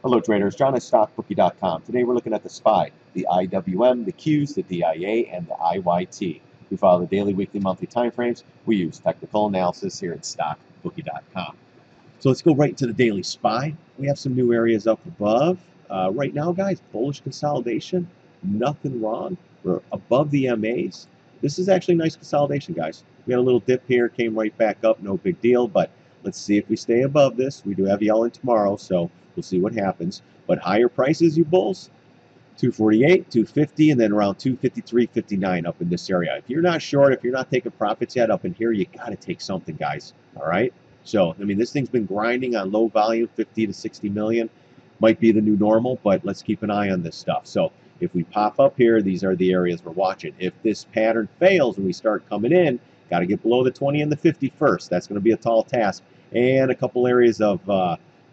Hello traders, John at StockBookie.com. Today we're looking at the SPY, the IWM, the Qs, the DIA, and the IYT. We follow the daily, weekly, monthly timeframes. We use technical analysis here at StockBookie.com. So let's go right into the daily SPY. We have some new areas up above. Right now, guys, bullish consolidation, nothing wrong. We're above the MAs. This is actually nice consolidation, guys. We had a little dip here, came right back up, no big deal, but let's see if we stay above this. We do have Yellen tomorrow, so we'll see what happens. But higher prices, you bulls, 248, 250, and then around 253, 59 up in this area. If you're not short, if you're not taking profits yet up in here, you got to take something, guys. All right? So, I mean, this thing's been grinding on low volume, 50 to 60 million. Might be the new normal, but let's keep an eye on this stuff. So, if we pop up here, these are the areas we're watching. If this pattern fails and we start coming in, got to get below the 20 and the 50 first. That's going to be a tall task. And a couple areas of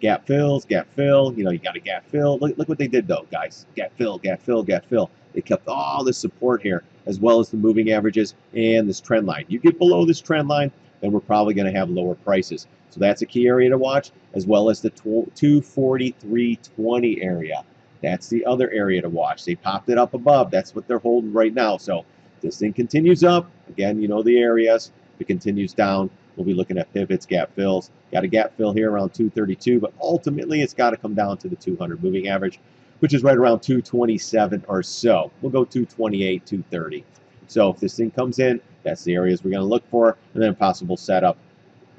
gap fills, gap fill. You know, you got a gap fill. Look what they did, though, guys. Gap fill, gap fill, gap fill. They kept all this support here, as well as the moving averages and this trend line. You get below this trend line, then we're probably going to have lower prices. So that's a key area to watch, as well as the 243.20 area. That's the other area to watch. They popped it up above. That's what they're holding right now. So this thing continues up. Again, you know the areas. If it continues down, we'll be looking at pivots, gap fills. Got a gap fill here around 232, but ultimately it's got to come down to the 200 moving average, which is right around 227 or so. We'll go 228, 230. So if this thing comes in, that's the areas we're going to look for, and then possible setup,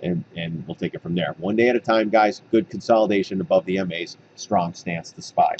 and we'll take it from there. One day at a time, guys. Good consolidation above the MAs. Strong stance to SPY.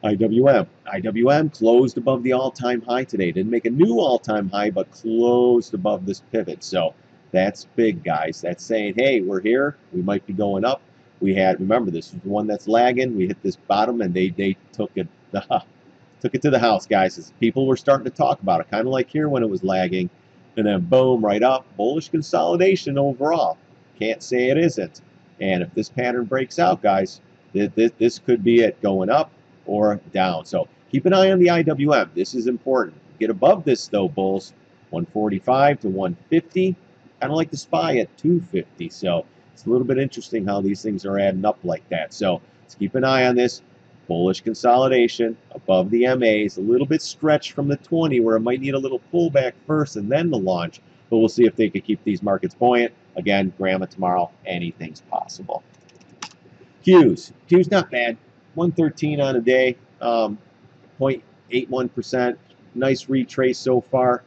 IWM closed above the all-time high today. Didn't make a new all-time high, but closed above this pivot. So that's big, guys. That's saying, hey, we're here. We might be going up. We had, remember, this is the one that's lagging. We hit this bottom, and they took it took it to the house, guys. As people were starting to talk about it, kind of like here when it was lagging, and then boom, right up. Bullish consolidation overall. Can't say it isn't. And if this pattern breaks out, guys, this could be it going up or down. So keep an eye on the IWM. This is important. Get above this, though, bulls. 145 to 150. Kind of like the SPY at 250. So it's a little bit interesting how these things are adding up like that. So let's keep an eye on this. Bullish consolidation above the MAs. A little bit stretched from the 20 where it might need a little pullback first and then the launch. But we'll see if they could keep these markets buoyant. Again, Grandma tomorrow. Anything's possible. Qs not bad. 113 on a day. 0.81%. Nice retrace so far.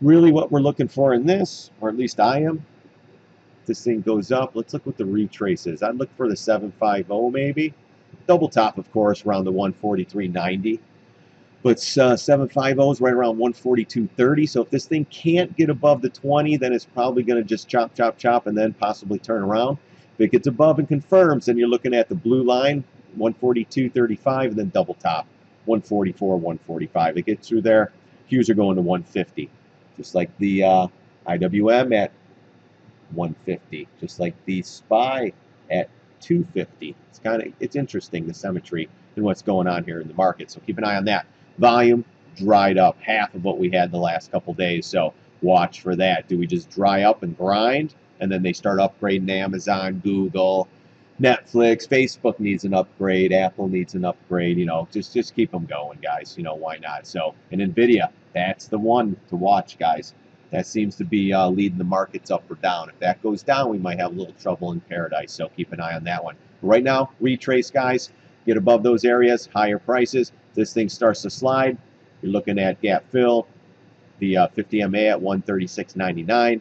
Really what we're looking for in this, or at least I am, this thing goes up. Let's look what the retrace is. I'd look for the 750 maybe. Double top, of course, around the 143.90. But 750 is right around 142.30. So if this thing can't get above the 20, then it's probably going to just chop, chop, chop, and then possibly turn around. If it gets above and confirms, then you're looking at the blue line, 142.35, and then double top, 144, 145. It gets through there. Qs are going to 150, just like the IWM at 150, just like the SPY at 250. It's interesting, the symmetry and what's going on here in the market. So keep an eye on that. Volume dried up, half of what we had the last couple days. So watch for that. Do we just dry up and grind, and then they start upgrading Amazon, Google, Netflix, Facebook needs an upgrade, Apple needs an upgrade, you know, just keep them going, guys. You know, why not? So, and Nvidia, that's the one to watch, guys. That seems to be leading the markets up or down. If that goes down, we might have a little trouble in paradise. So keep an eye on that one. But right now, retrace, guys. Get above those areas, higher prices. This thing starts to slide. You're looking at gap fill, the 50 MA at 136.99.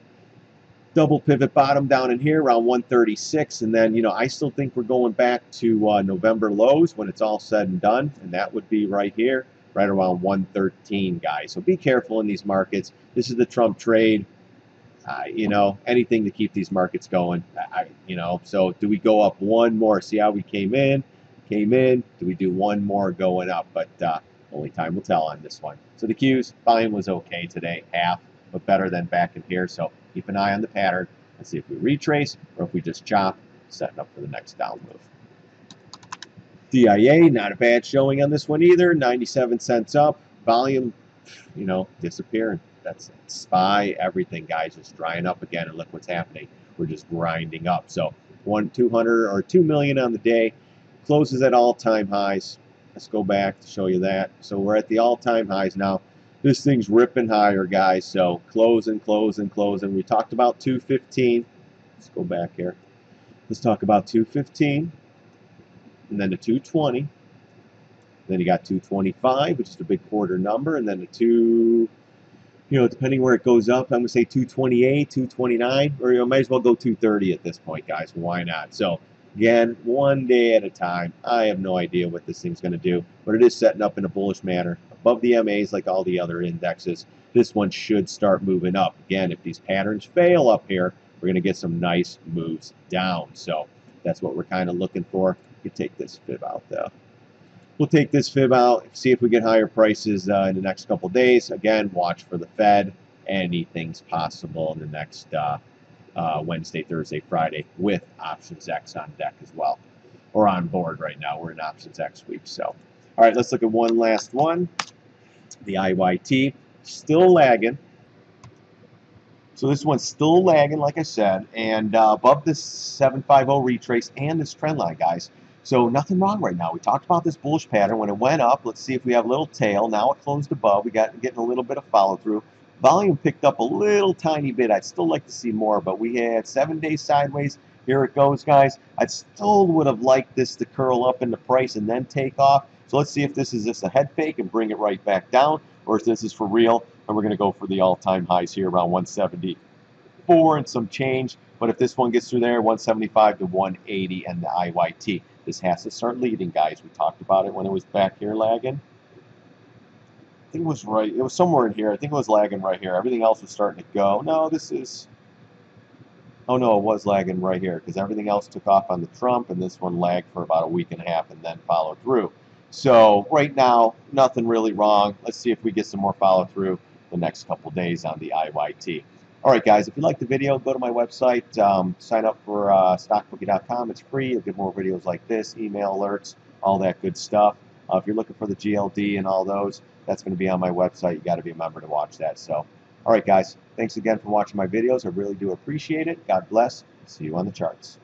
Double pivot bottom down in here around 136, and then, you know, I still think we're going back to November lows when it's all said and done, and that would be right here, right around 113, guys. So be careful in these markets. This is the Trump trade. You know, anything to keep these markets going. You know, so do we go up one more? See how we came in? Do we do one more going up? But only time will tell on this one. So the Qs, volume was okay today, half, but better than back in here. So keep an eye on the pattern and see if we retrace or if we just chop, setting up for the next down move. DIA, not a bad showing on this one either. 97 cents up. Volume, you know, disappearing. That's it. SPY, everything, guys, just drying up again. And look what's happening. We're just grinding up. So 200 or 2 million on the day. Closes at all-time highs. Let's go back to show you that. So we're at the all-time highs now. This thing's ripping higher, guys. So closing, closing, closing. We talked about 215. Let's go back here. Let's talk about 215, and then the 220. Then you got 225, which is the big quarter number, and then the depending where it goes up, I'm going to say 228, 229, or might as well go 230 at this point, guys. Why not? So, again, one day at a time. I have no idea what this thing's going to do, but it is setting up in a bullish manner. Above the MAs like all the other indexes, this one should start moving up. Again, if these patterns fail up here, we're going to get some nice moves down. So, that's what we're kind of looking for. You can take this fib out, though. We'll take this fib out, see if we get higher prices in the next couple days. Again, watch for the Fed. Anything's possible in the next Wednesday, Thursday, Friday with Options X on deck as well. Or on board right now. We're in Options X week. So, all right, let's look at one last one. The IYT. Still lagging. So this one's still lagging, like I said, and above this 750 retrace and this trend line, guys. So nothing wrong right now. We talked about this bullish pattern. When it went up, let's see if we have a little tail. Now it closed above. We got getting a little bit of follow through. Volume picked up a little tiny bit. I'd still like to see more, but we had 7 days sideways. Here it goes, guys. I still would have liked this to curl up into price and then take off. So let's see if this is just a head fake and bring it right back down, or if this is for real. And we're going to go for the all-time highs here around 174 and some change. But if this one gets through there, 175 to 180 and the IYT. This has to start leading, guys. We talked about it when it was back here lagging. I think it was right. It was somewhere in here. I think it was lagging right here. Everything else was starting to go. No, this is... Oh, no, it was lagging right here because everything else took off on the Trump, and this one lagged for about a week and a half and then followed through. So right now, nothing really wrong. Let's see if we get some more follow through the next couple days on the IYT. All right, guys, if you liked the video, go to my website, sign up for StockBookie.com. It's free. You'll get more videos like this, email alerts, all that good stuff. If you're looking for the GLD and all those, that's going to be on my website. You got to be a member to watch that. So, all right, guys, thanks again for watching my videos. I really do appreciate it. God bless. See you on the charts.